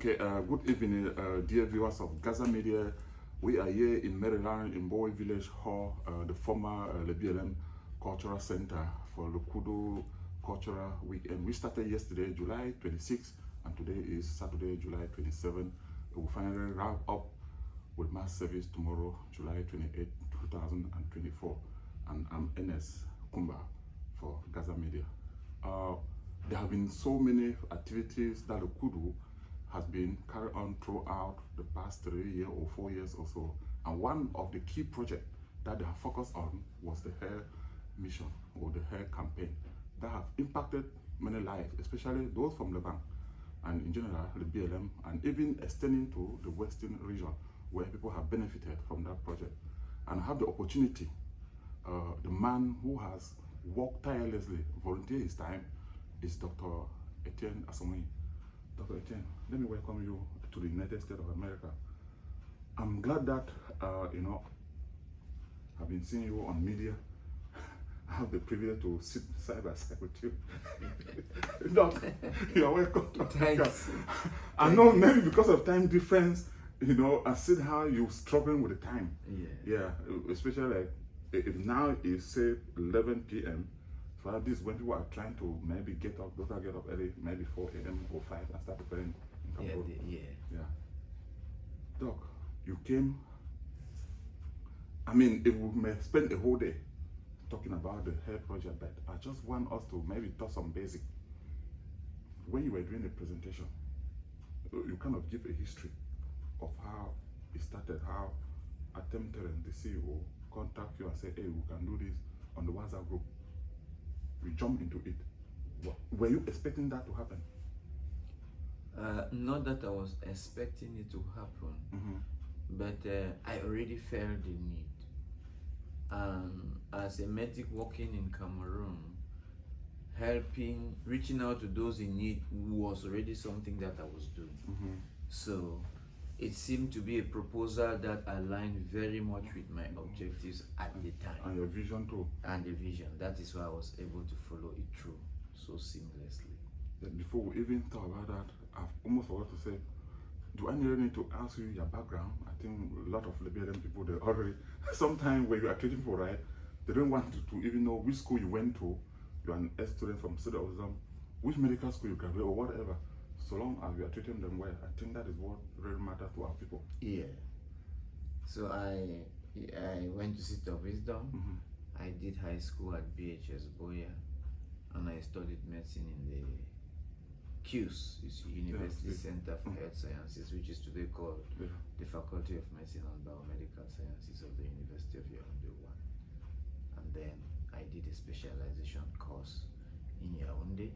Okay, good evening, dear viewers of Gaza Media. We are here in Maryland, in Bowie Village Hall, the former LBLM Cultural Center for LECUDO Cultural Weekend. We started yesterday, July 26th, and today is Saturday, July 27th. We will finally wrap up with mass service tomorrow, July 28th, 2024. And I'm Ernest Kumba for Gaza Media. There have been so many activities that LECUDO has been carried on throughout the past 3 years or 4 years or so. And one of the key projects that they have focused on was the hair mission or the hair campaign that have impacted many lives, especially those from Lebanon and in general the BLM, and even extending to the Western region where people have benefited from that project. And I have the opportunity, the man who has worked tirelessly, volunteered his time, is Dr. Etienne Asonganyi. Dr. Etienne, let me welcome you to the United States of America. I'm glad that, I've been seeing you on media. I have the privilege to sit side by side with you. Doc, you're welcome to America. Thanks. I know maybe because of time difference, I see how you're struggling with the time. Yeah, especially like if now is say 11 p.m. So this is when people are trying to maybe get up early, maybe 4 a.m. or 5 and start preparing in Cameroon. Yeah. Doc, you came, if we may spend a whole day talking about the hair project, but I just want us to maybe touch some basic. When you were doing the presentation, you kind of give a history of how it started, how attempted and the CEO contact you and say, hey, we can do this on the WhatsApp group. We jump into it. Were you expecting that to happen? Not that I was expecting it to happen, but I already felt the need. As a medic working in Cameroon, reaching out to those in need was already something that I was doing. So it seemed to be a proposal that aligned very much with my objectives at the time. And your vision too. And the vision. That is why I was able to follow it through so seamlessly. Before we even talk about that, I've almost forgot to say, do I really need to ask you your background? I think a lot of Liberian people, they already, sometimes when you are treating people right, they don't want to even know which school you went to. You're an ex-student from City of Zam, which medical school you graduated or whatever. So long as we are treating them well, I think that is what really matters to our people. Yeah. So I went to City of Wisdom. I did high school at BHS Boya, and I studied medicine in the QUS, University Center for Health Sciences, which is today called the Faculty of Medicine and Biomedical Sciences of the University of Yaoundé 1. And then I did a specialization course in Yaoundé.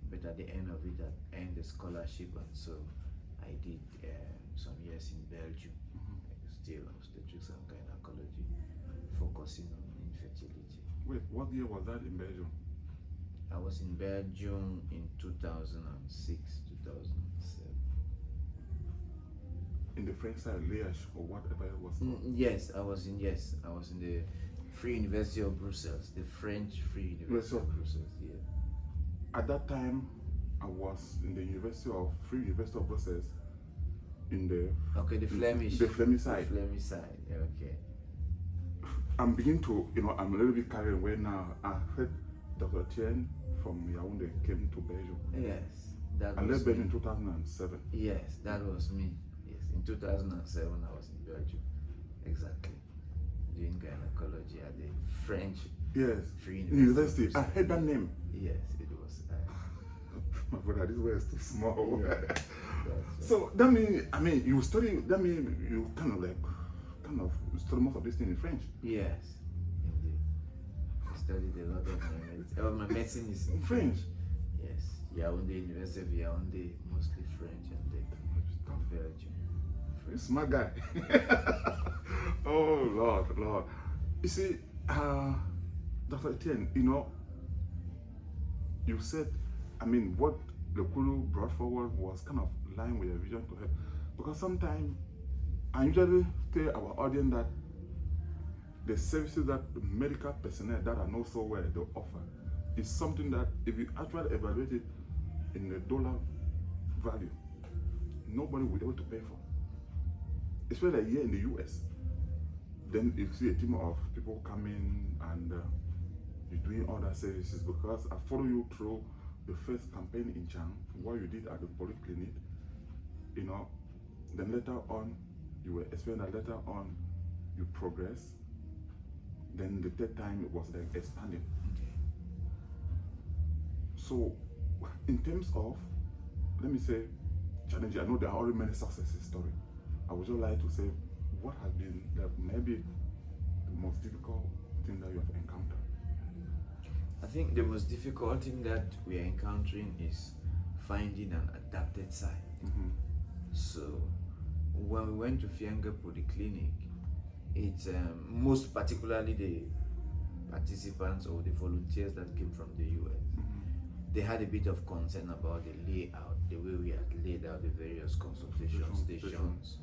But at the end of it, I earned a scholarship, and so I did some years in Belgium, still obstetrics and gynecology, focusing on infertility. Wait, what year was that in Belgium? I was in Belgium in 2006, 2007. In the French side, Liège or whatever it was called? Yes, I was in the Free University of Brussels, the French Free University of Brussels. Yeah. At that time, I was in the Free University of Brussels, in the the Flemish side. The Flemish side, okay. I'm beginning to, I'm a little bit carried away now. I heard Dr. Etienne from Yaoundé came to Belgium. Yes, I left Belgium in 2007. Yes, that was me. Yes, in 2007 I was in Belgium, exactly, doing gynecology at the French Free University. I heard that name. Yes, it was. My brother, this way is too small. Yeah. So that means, you study. That means you kind of study most of this thing in French. Yes, indeed. I studied a lot of my medicine is in French. Yes, Yaoundé, University of Yaoundé, mostly French, and then Belgium. You're a smart guy. Oh Lord. You see, Dr. Etienne, you said, what LECUDO brought forward was kind of line with your vision to help. Because sometimes, I usually tell our audience that the services that the medical personnel that are not so well they offer is something that if you actually evaluate it in the dollar value, nobody will be able to pay for. Especially here in the US. Then you see a team of people coming and you're doing other services, because I follow you through the first campaign in Chang, what you did at the polyclinic, you know, then later on, you were explaining that later on you progress. Then the third time it was like expanding. Okay. So, in terms of, let me say, challenge, I know there are already many success stories. I would just like to say, what has been maybe the most difficult thing that you have encountered? I think the most difficult thing that we are encountering is finding an adapted site. So when we went to Fianga Polyclinic, it's most particularly the participants or the volunteers that came from the US. They had a bit of concern about the layout, the way we had laid out the various consultation stations,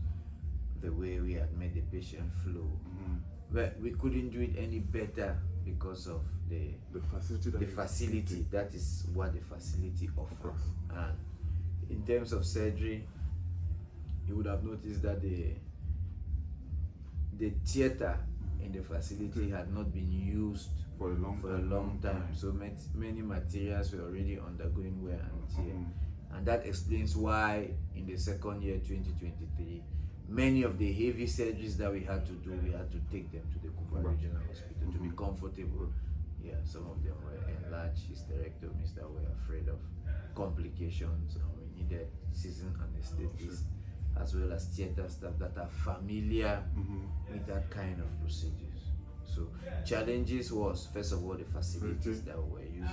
the way we had made the patient flow. But we couldn't do it any better because of the facility. That is what the facility offers. And in terms of surgery, you would have noticed that the theater in the facility had not been used for a long time. So many materials were already undergoing wear and tear. And that explains why in the second year, 2023, many of the heavy surgeries that we had to do, we had to take them to the Kufa Regional Hospital to be comfortable. Yeah, some of them were enlarged hysterectomies that were afraid of complications, and we needed seasoned anesthetists as well as theater staff that are familiar with that kind of procedures. So challenges was, first of all, the facilities that we were using.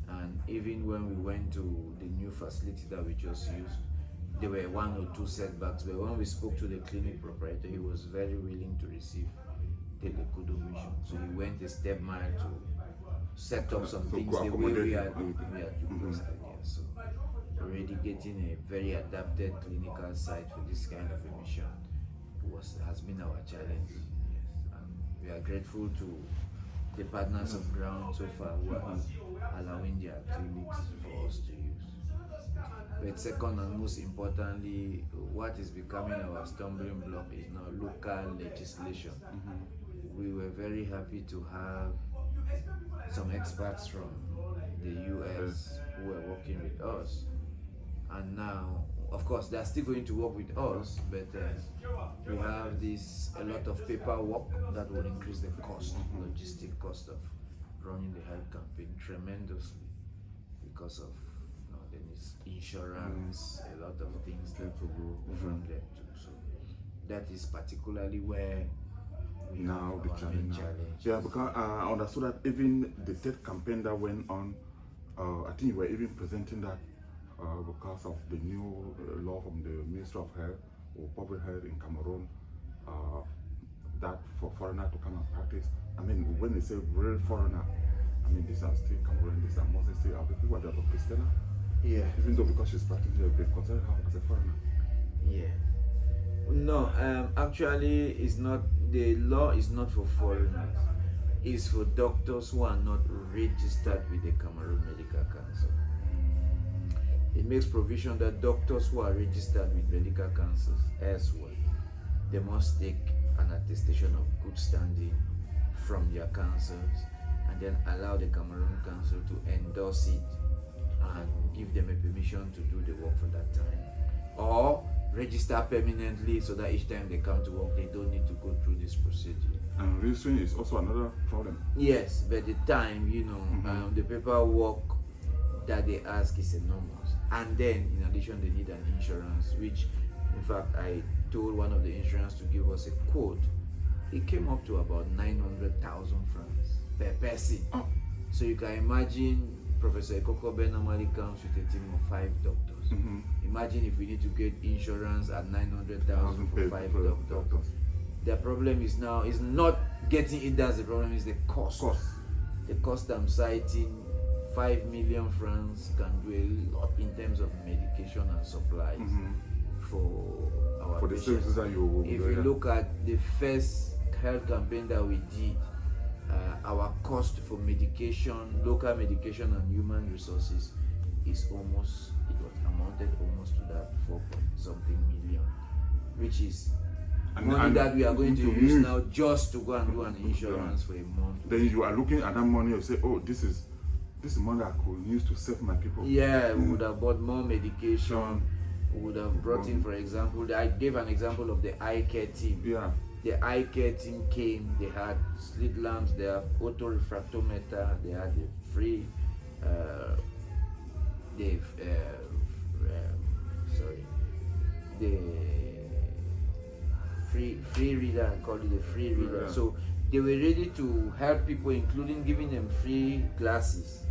And even when we went to the new facility that we just used, there were one or two setbacks, but when we spoke to the clinic proprietor, he was very willing to receive the LECUDO mission. So he went a step mile to set up some things the way we had requested. So already getting a very adapted clinical site for this kind of a mission has been our challenge. Yes. And we are grateful to the partners of ground so far who are allowing their clinics for us to use. But second and most importantly, what is becoming our stumbling block is now local legislation. We were very happy to have some experts from the US who were working with us. And now, of course, they're still going to work with us, but we have a lot of paperwork that will increase the cost, logistic cost of running the health campaign tremendously because of there is insurance, a lot of things that will go from there too. So that is particularly where we now have the our challenge. challenge. Yeah, because I understood that even the third campaign that went on, I think you were even presenting that because of the new law from the Ministry of Health or Public Health in Cameroon, that for foreigners to come and practice. I mean, when they say real foreigner, I mean, these are still Cameroon, these are mostly still our people who are Dr. Christina. Yeah. Even though because she's practicing, they consider her as a foreigner. Yeah. No, actually, it's not. The law is not for foreigners. It's for doctors who are not registered with the Cameroon Medical Council. It makes provision that doctors who are registered with medical councils elsewhere, they must take an attestation of good standing from their councils and then allow the Cameroon Council to endorse it and give them a permission to do the work for that time, or register permanently so that each time they come to work they don't need to go through this procedure. And registering is also another problem. Yes, but the time, the paperwork that they ask is enormous, and then in addition they need an insurance, which in fact I told one of the insurance to give us a quote. It came up to about 900,000 francs per person. So you can imagine Professor Ekokobe normally comes with a team of 5 doctors. Imagine if we need to get insurance at 900,000 for 5 doctors. The problem is now is not getting it. That's the problem. Is the cost. The cost I'm citing, 5 million francs can do a lot in terms of medication and supplies for our for the patients. services that you. If you look at the first health campaign that we did, our cost for medication, local medication and human resources is amounted almost to that 4.6 something million, which is And- money and that we are going to to use use- now just to go and do an insurance for a month. Then you are looking at that money and say, oh, this is money I could use to save my people. Yeah, we would have bought more medication. We would have brought in, for example, I gave an example of the eye care team. Yeah. The eye care team came, they had slit lamps, they have auto-refractometer, they had the free, the free reader, I call it the free reader. Yeah. So they were ready to help people, including giving them free glasses.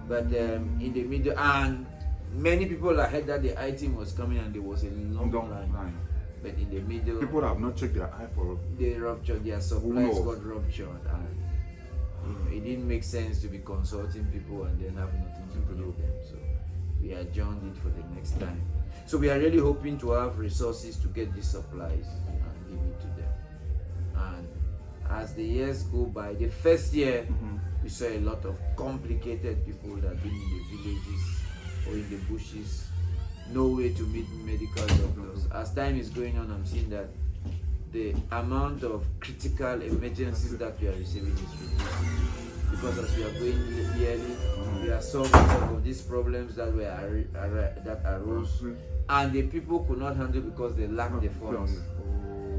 But in the middle, and many people had that the eye team was coming and there was a long line. But in the middle, people have not checked their eye for. they ruptured, their supplies got ruptured, and it didn't make sense to be consulting people and then have nothing to give them. So we adjourned it for the next time. So we are really hoping to have resources to get these supplies and give it to them. And as the years go by, the first year we saw a lot of complicated people that have been in the villages or in the bushes, no way to meet medical doctors. As time is going on, I'm seeing that the amount of critical emergencies that we are receiving is reducing. Because as we are going yearly, we are solving some of these problems that that arose, and the people could not handle because they lack the funds.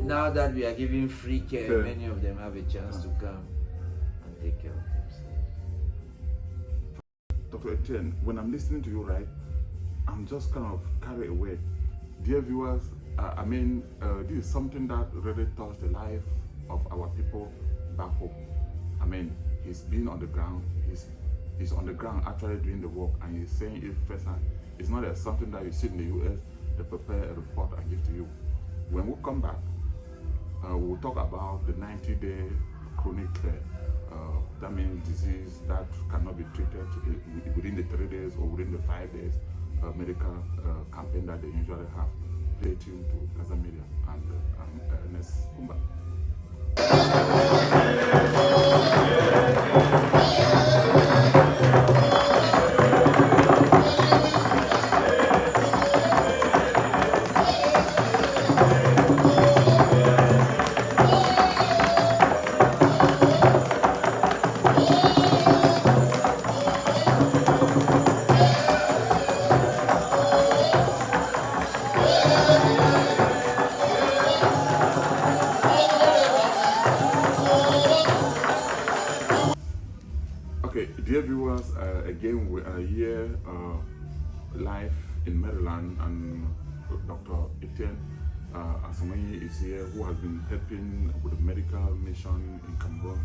Now that we are giving free care, many of them have a chance to come and take care of themselves. Dr. Etienne, when I'm listening to you, right, I'm just kind of carried away. Dear viewers, this is something that really touched the life of our people back home. He's been on the ground. He's on the ground actually doing the work, and he's saying it firsthand. It's not something that you see in the US, they prepare a report and give to you. When we come back, we'll talk about the 90-day chronic care. That means disease that cannot be treated within the 3 days or within the 5 days medical campaign that they usually have. Stay tuned to Gaza Media and Ernest Kumba. Okay, dear viewers, again we are here live in Maryland, and Dr. Etienne Asonganyi is here, who has been helping with the medical mission in Cameroon.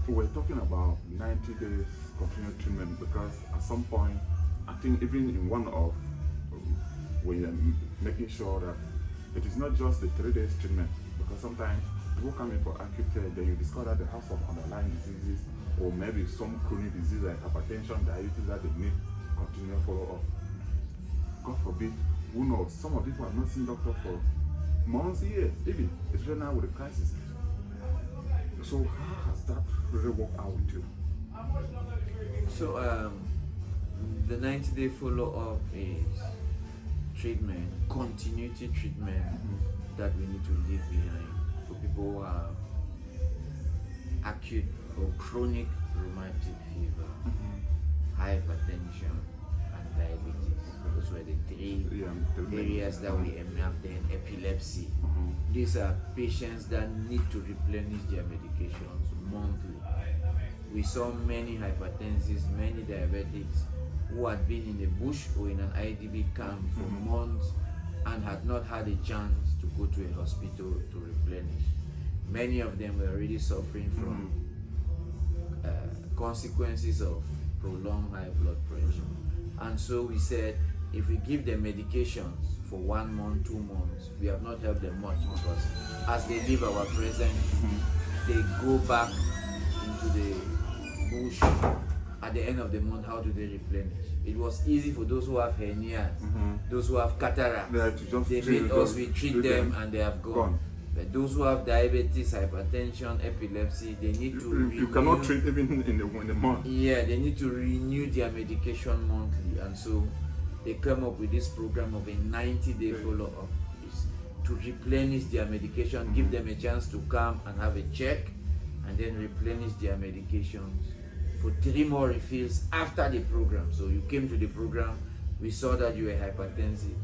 We're talking about 90 days continuous treatment, because at some point, I think even in one of, we are making sure that it is not just the 3 days treatment, because sometimes people come in for acute care, then you discover that they have some underlying diseases, or maybe some chronic disease like hypertension, diabetes, that they need continuous follow-up. God forbid, who knows, some of people have not seen doctor for months, years, even, especially now with the crisis. So how has that really worked out with you? So the 90-day follow-up is treatment, continuity treatment that we need to leave behind for people who have acute or chronic rheumatic fever, hypertension, and diabetes. Those were the three areas that we mapped. Then epilepsy. These are patients that need to replenish their medications monthly. We saw many hypertensives, many diabetics who had been in the bush or in an IDB camp for months and had not had a chance to go to a hospital to replenish. Many of them were already suffering from consequences of prolonged high blood pressure. And so we said, if we give them medications for 1 month, 2 months, we have not helped them much, because as they leave our presence, they go back into the bush. At the end of the month, how do they replenish? It was easy for those who have hernias, those who have cataract. They made us, we treat them and they have gone. But those who have diabetes, hypertension, epilepsy, they need to renew. You cannot treat even in the month. Yeah, they need to renew their medication monthly. And so they come up with this program of a 90-day follow-up. It's to replenish their medication, give them a chance to come and have a check, and then replenish their medications for 3 more refills after the program. So you came to the program, we saw that you were hypertensive,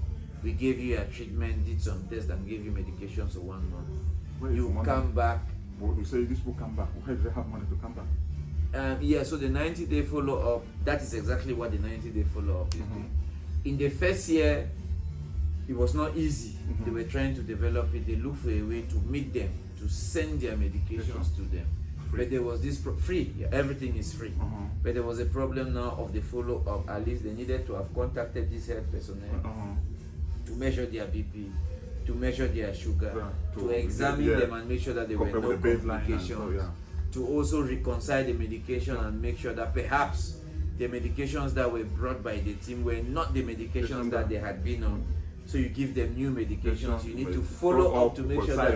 we gave you a treatment, did some tests, and gave you medications for 1 month. You come back. But you say this will come back. Where do they have money to come back? Yeah, so the 90-day follow-up, that is exactly what the 90-day follow-up is doing. In the first year, it was not easy. They were trying to develop it. They looked for a way to meet them, to send their medications to them. Free. But there was this free. Yeah, everything is free. But there was a problem now of the follow-up. At least they needed to have contacted this health personnel to measure their BP, to measure their sugar, to examine them and make sure that there were no complications. To also reconcile the medication and make sure that perhaps the medications that were brought by the team were not the medications that they had been on. So you give them new medications. You need to follow up to make sure that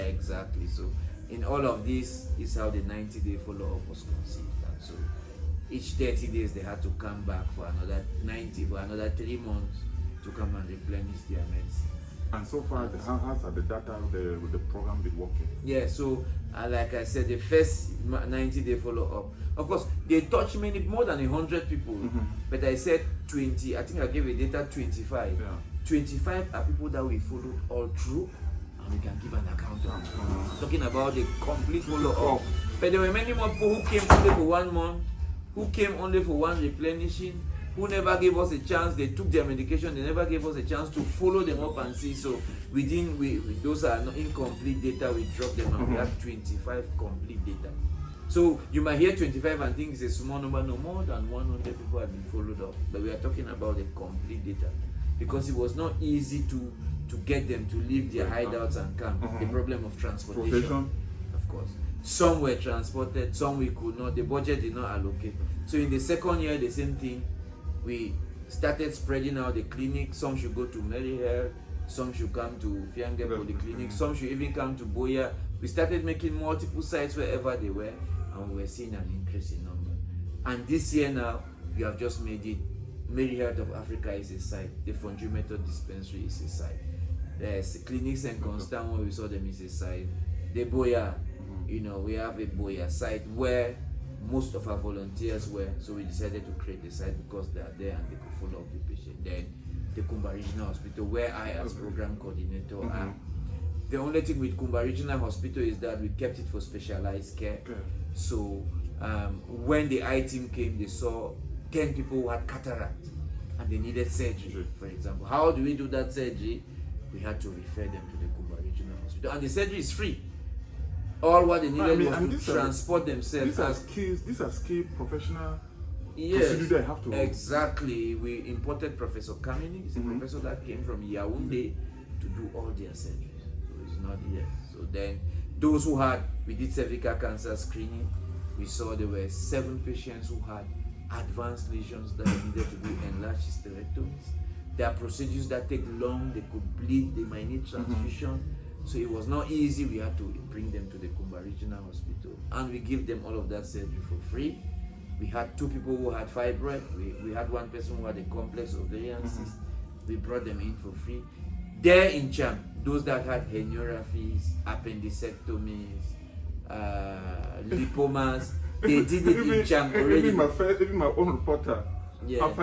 exactly. So in all of this is how the 90-day follow-up was conceived. And so each 30 days they had to come back for another 90, for another 3 months to come and replenish their medicine. And so far, how has the data with the program been working? Yeah, so like I said, the first 90-day follow-up, of course, they touched more than 100 people. But I said 20, I think I gave a data 25. 25 are people that we followed all through, and we can give an account of. Talking about the complete follow-up. But there were many more people who came only for 1 month, who came only for 1 replenishing, who never gave us a chance. They took their medication, they never gave us a chance to follow them up and see. So those are not incomplete data, we dropped them and we have 25 complete data. So you might hear 25 and think it's a small number. No, more than 100 people have been followed up. But we are talking about the complete data, because it was not easy to get them to leave their hideouts and camp. The problem of transportation, of course. Some were transported, some we could not. The budget did not allocate. So in the second year, the same thing. We started spreading out the clinic. Some should go to Maryhill, some should come to Fiange Polyclinic, some should even come to Boya. We started making multiple sites wherever they were, and we were seeing an increase in number. And this year now, we have just made it. Maryhill of Africa is a site. The Fondue Method Dispensary is a site. There's Clinics and Constant, where we saw them, is a site. The Boya, we have a Boya site where most of our volunteers were, so we decided to create the site because they are there and they could follow up the patient. Then the Kumba Regional Hospital, where I as program coordinator am. The only thing with Kumba Regional Hospital is that we kept it for specialized care. So when the I team came, they saw 10 people who had cataract and they needed surgery, for example. How do we do that surgery? We had to refer them to the Kumba Regional Hospital, and the surgery is free. All what they needed was to transport themselves. These are skilled professional. Yes, they have to. Exactly. We imported Professor Kamini. He's a professor that came from Yaoundé to do all their surgeries. So it's not here. So then those who we did cervical cancer screening. We saw there were 7 patients who had advanced lesions that needed to do enlarged hysterectomies. There are procedures that take long. They could bleed. They might need transfusion. So it was not easy. We had to bring them to the Kumba Regional Hospital, and we give them all of that surgery for free. We had 2 people who had fibroid. We had 1 person who had a complex ovarian cyst. We brought them in for free. There in Cham, those that had heniorrhapies, appendicectomies, lipomas, they did it in Cham already. Even my own reporter. Yeah. In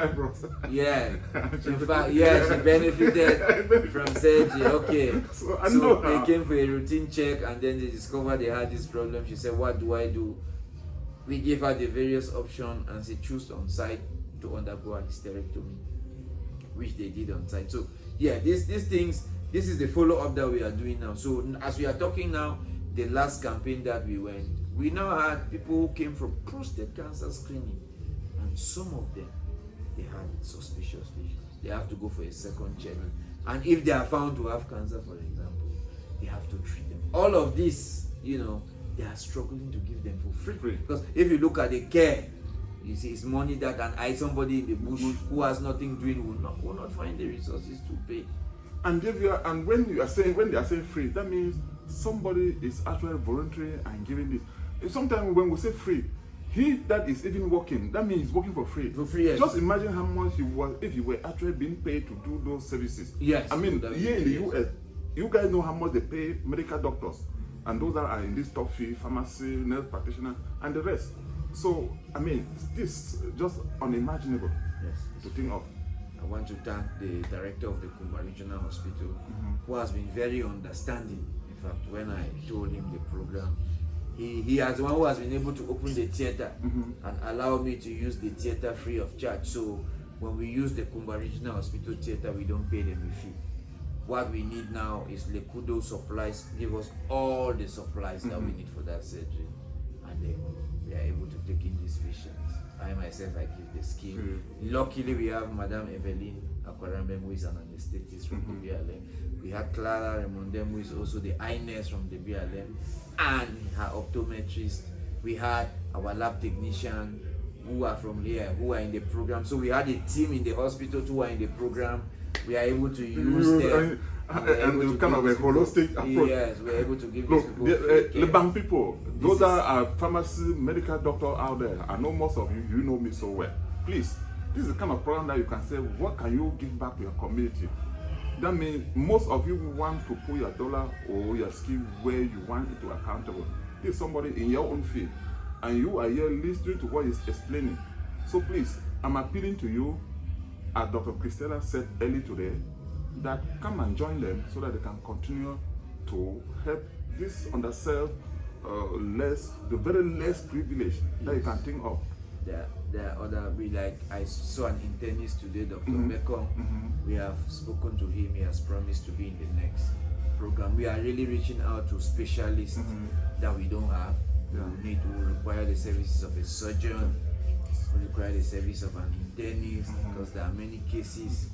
fact, she benefited from surgery. Okay. So they came for a routine check, and then they discovered they had this problem. She said, "What do I do?" We gave her the various options, and she chose on site to undergo a hysterectomy, which they did on site. So these things, this is the follow-up that we are doing now. So as we are talking now, the last campaign that we went, we now had people who came from prostate cancer screening, and some of them, they had suspicious lesions. They have to go for a second check. And if they are found to have cancer, for example, they have to treat them. All of this, they are struggling to give them for free. Because if you look at the care, you see it's money that somebody in the bush who has nothing doing will not find the resources to pay. And when they are saying free, that means somebody is actually volunteering and giving this. Sometimes when we say free, He that is even working, that means he's working for free. For free, yes. Just imagine how much he was if he were actually being paid to do those services. Yes. I mean, here in the US, you guys know how much they pay medical doctors and those that are in this top field, pharmacy, nurse practitioner, and the rest. So, I mean, this just unimaginable to think of. I want to thank the director of the Kumba Regional Hospital, who has been very understanding. In fact, when I told him the program, he has the one who has been able to open the theater and allow me to use the theater free of charge. So when we use the Kumba Regional Hospital theater, we don't pay them a fee. What we need now is LECUDO supplies, give us all the supplies that we need for that surgery, and then we are able to take in these patients. I myself, I give the scheme. Luckily, we have Madame Evelyn Akwarambem, who is an anesthetist from the BLM. We had Clara Remondem, who is also the eye nurse from the BLM, and her optometrist. We had our lab technician, who are from here, who are in the program. So we had a team in the hospital who are in the program. We are able to use them. And kind of a holistic approach. Yes, we're able to give Look, these the bank people, those that are pharmacy, medical doctor out there, I know most of you, you know me so well. Please, this is the kind of program that you can say, what can you give back to your community? That means most of you want to put your dollar or your skill where you want it to accountable. This is somebody in your own field, and you are here listening to what he's explaining. So please, I'm appealing to you, as Dr. Christella said early today, that come and join them so that they can continue to help this underserved, the very less privileged that you can think of. There are other, I saw an internist today, Dr. Mekong. We have spoken to him. He has promised to be in the next program. We are really reaching out to specialists that we don't have. We require the services of a surgeon, we require the service of an internist, because there are many cases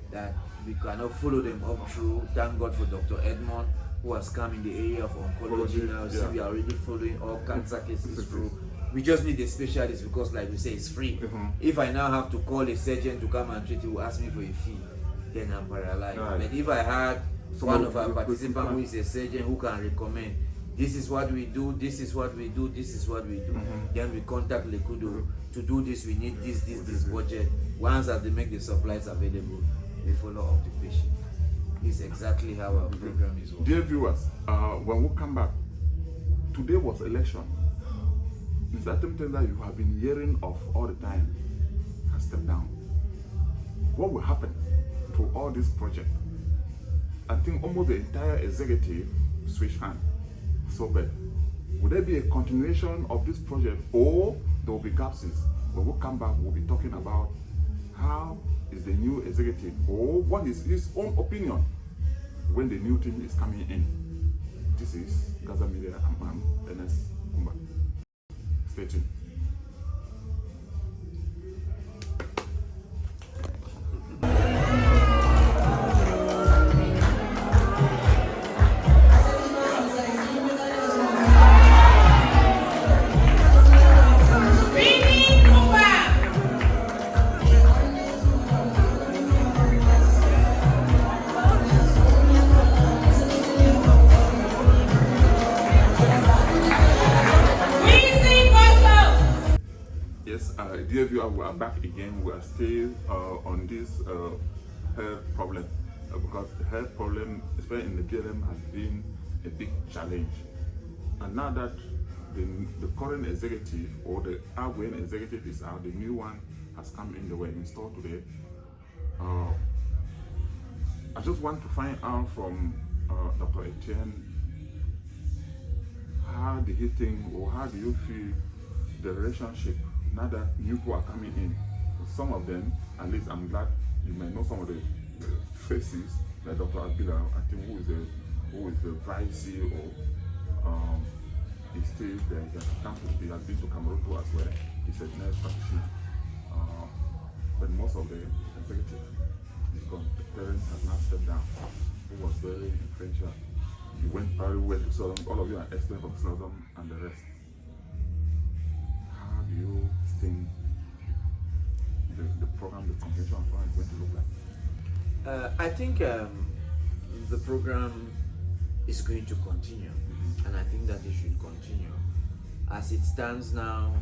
that we cannot follow them up through. Thank God for Dr. Edmond, who has come in the area of oncology now. So we are already following all cancer cases through. We just need a specialist because, like we say, it's free. If I now have to call a surgeon to come and treat, he will ask me for a fee, then I'm paralyzed. But if I had one of our participants who is a surgeon who can recommend, this is what we do, this is what we do, this is what we do, then we contact LECUDO. To do this, we need this budget. Once as they make the supplies available, we follow up the patient. This is exactly how our program is working. Dear viewers, when we come back, today was election. The certain things that you have been hearing of all the time has stepped down. What will happen to all this project? I think almost the entire executive switched hands. So bad. Will there be a continuation of this project, or there will be gaps? When we come back, we'll be talking about how is the new executive, or what is his own opinion when the new team is coming in. This is Gaza Media. I'm Ernest Kumba. Stay tuned. Dear viewer, we are back again. We are still on this health problem because the health problem, especially in the BLM, has been a big challenge. And now that the current executive or the outgoing executive is out, the new one has come in, they were installed today. I just want to find out from Dr. Etienne, how do you think, or how do you feel the relationship now that new people are coming in? Some of them, at least I'm glad you may know some of the faces, like Dr. Abila, I think, who is the vice CEO. He still there. He has been to Cameroon too as well. He's a nurse practitioner. But most of the executive is gone. The parent has now stepped down, who was very influential. He went very well to Southern. All of you are experts from Southern and the rest. How do you think the program, the convention program, is going to look like? I think the program is going to continue, and I think that it should continue. As it stands now,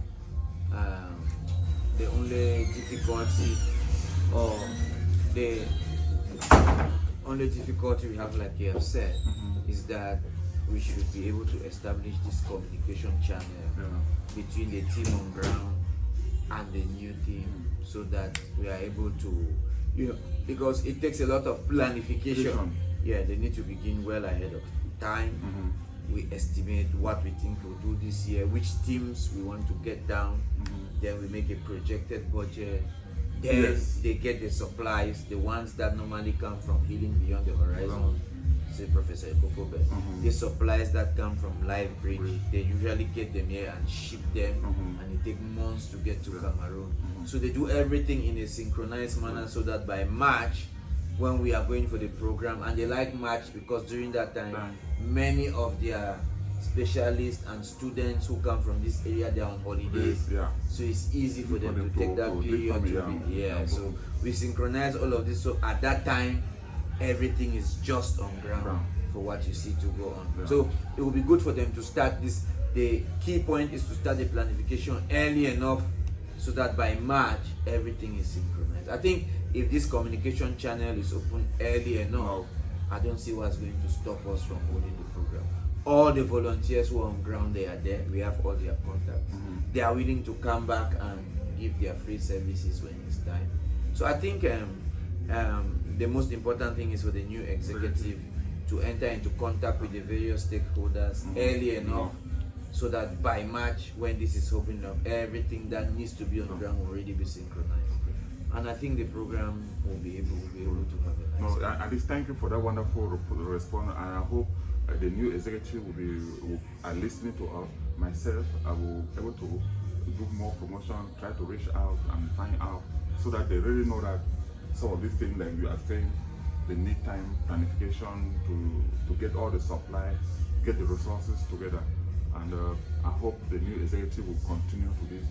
the only difficulty or the only difficulty we have, like you have said, is that we should be able to establish this communication channel between the team on ground and the new team, so that we are able to, because it takes a lot of planification. Yeah, they need to begin well ahead of time. We estimate what we think we'll do this year, which teams we want to get down. Then we make a projected budget. Then they get the supplies, the ones that normally come from Healing Beyond the Horizon, say Professor Ekokobe. The supplies that come from Live Bridge, they usually get them here and ship them, and it takes months to get to Cameroon. So they do everything in a synchronized manner, so that by March, when we are going for the program, and they like March because during that time, many of their specialists and students who come from this area, they are on holidays, so it's easy for them to take that period to be so we synchronize all of this, so at that time everything is just on ground for what you see to go on. So it will be good for them to start this. The key point is to start the planification early enough, so that by March everything is synchronized. I think if this communication channel is open early enough, I don't see what's going to stop us from holding the program. All the volunteers who are on ground, they are there. We have all their contacts. They are willing to come back and give their free services when it's time. So I think the most important thing is for the new executive to enter into contact with the various stakeholders early enough, so that by March, when this is opening up, everything that needs to be on the ground will already be synchronized. And I think the program will be able to have a nice at least thank you for that wonderful response, and I hope the new executive will are listening to us. Myself, I will be able to do more promotion, try to reach out and find out, so that they really know that some of these things, like you are saying, they need time, planification to get all the supply, get the resources together. And I hope the new executive will continue to this.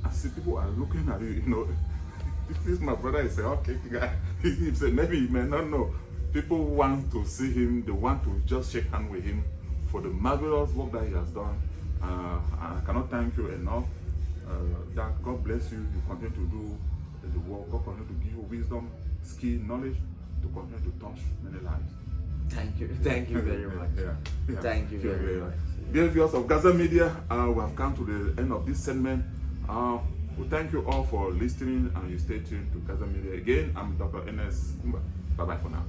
I see people are looking at you, this is my brother. He said, okay, guy. He said, maybe you may not know. People want to see him, they want to just shake hands with him for the marvelous work that he has done. I cannot thank you enough. That God bless you. You continue to do the work. God continue to give you wisdom, skill, knowledge to continue to touch many lives. Thank you very much. Thank you very much. Dear viewers of Gaza Media, we have come to the end of this segment. We thank you all for listening, and you stay tuned to Gaza Media. Again, I'm Dr. Ns. Bye-bye for now.